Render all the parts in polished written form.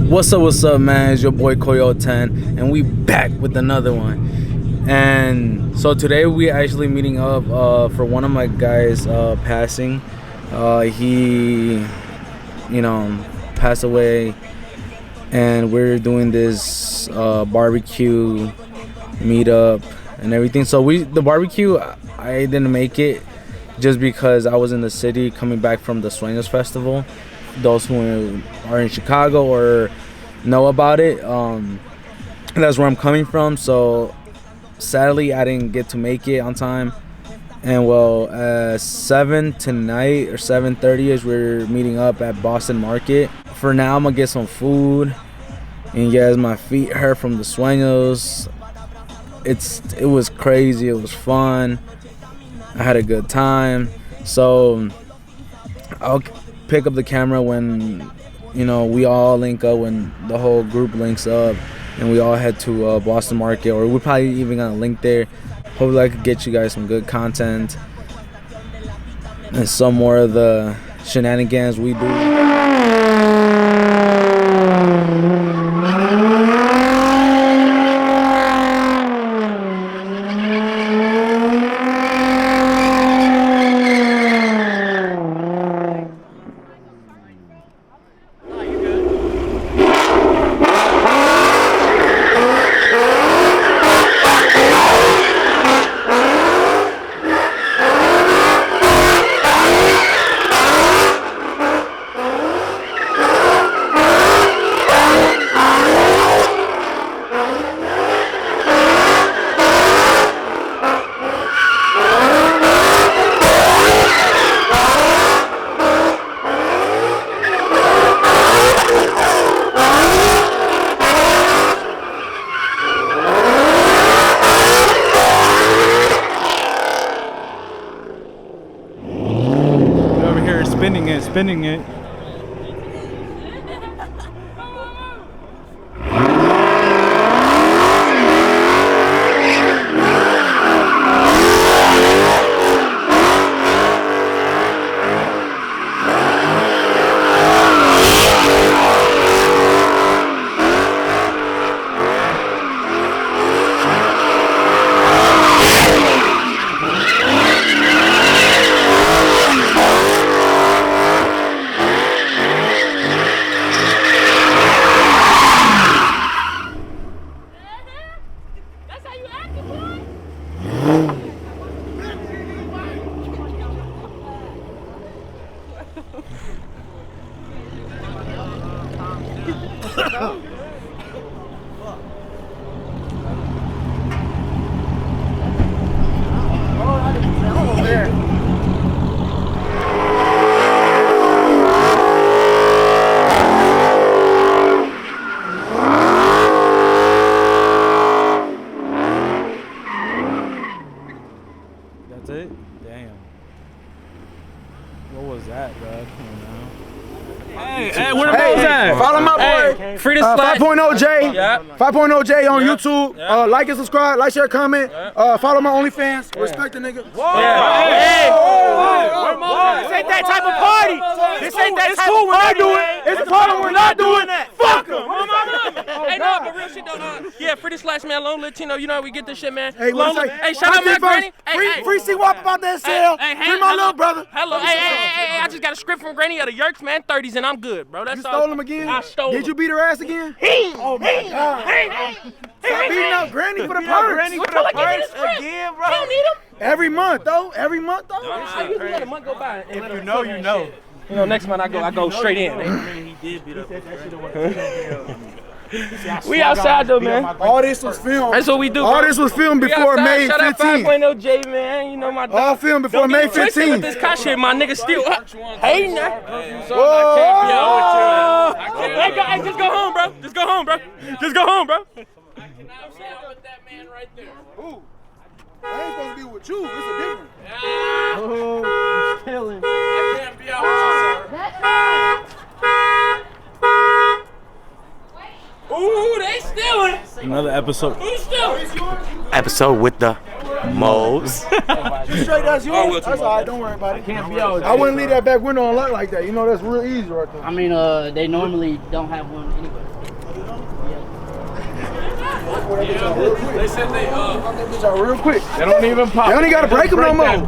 What's up, man? It's your boy Coyote 10, and we back with another one. And so today we actually meeting up for one of my guys passing. He, passed away, and we're doing this barbecue meetup and everything. So the barbecue, I didn't make it just because I was in the city coming back from the Sueños Festival. Those who are in Chicago or know about it, that's where I'm coming from. So sadly I didn't get to make it on time. And 7 tonight or 7:30 is we're meeting up at Boston Market. For now I'm gonna get some food, and yes, my feet hurt from the Sueños. It was crazy, it was fun, I had a good time. So I'll pick up the camera when we all link up, when the whole group links up and we all head to Boston Market, or we're probably even gonna link there. Hopefully I could get you guys some good content and some more of the shenanigans we do. Spinning it. That's it? Damn. What was that, bro? Come on now. Hey, where the boys at? Follow my boy. Free to slide. 5.0J. Yeah. 5.0J on Yeah. YouTube. Yeah. Like and subscribe. Like, share, comment. Follow my OnlyFans. Respect the nigga. Hey. This ain't that type of party. This ain't that type of party. It's a party we're not doing that. Fuck them. Hey, no, but real shit though. Yeah, free to slash, man. Lone Latino, you know how we get this shit, man. Hey, Hey, shout out my granny. Free C-Wop about that sale. Free my little brother. Hello. Hey, I just got a script from Granny of the Yerks, man. 30s, and I'm good, bro. That's You all. stole him again? I stole Did him. you beat her ass again? Oh my God. Stop beating up Granny for the perks. Again, bro. You don't need him. Every month, though. I usually let a month go by. If you know, you know. Next month I go straight in. He did beat up. We outside though, man. All this was filmed. That's what we do. All bro. this was filmed We before outside. May Shout out 15th. 5.0 J, man. You know my dog. All filmed before Don't May get it twisted with 15th. this car shit, my nigga still. Hey, now. Whoa. Hey, just go home, bro. Just go home, bro. Just go home, bro. With that man right there. Ooh. I ain't supposed to be with you. It's a different. Oh, he's killing. I can't be out with you, sir. Ooh, they stealing. Another episode. Who's stealing? Episode with the Moles. Straight, that's yours. That's all right. Don't worry about it. Can't be out. I wouldn't leave that back window unlocked like that. You know, that's real easy right there. I mean, they normally don't have one anyway. They said they That bitch out real quick. they don't even pop. They don't even gotta break them no more.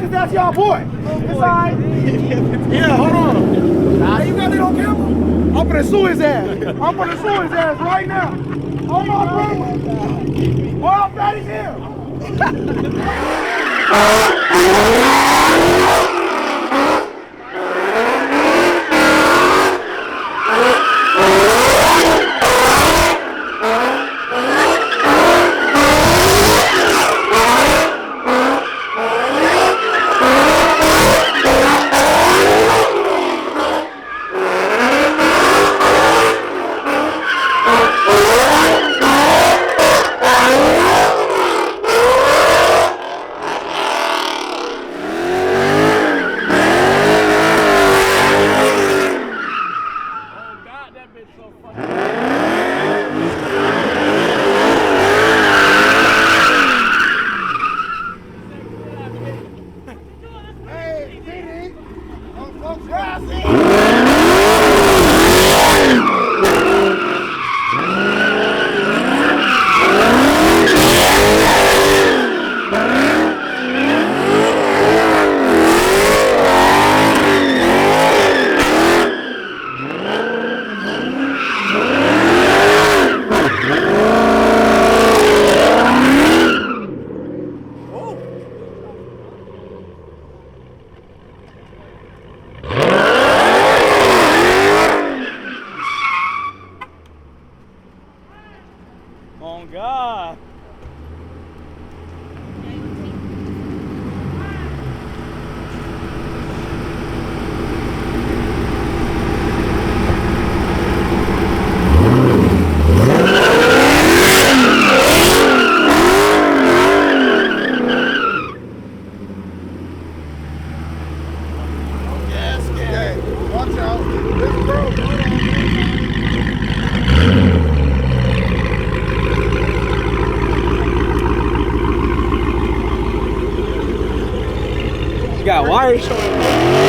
That's y'all boy. It's all right. Yeah, hold on. Nah, you got it on camera? I'm gonna sue his ass. I'm gonna sue his ass right now. Hold on, bro. Boy, I'm bad as hell. Oh God. Watch out. Let's go. Got wires showing.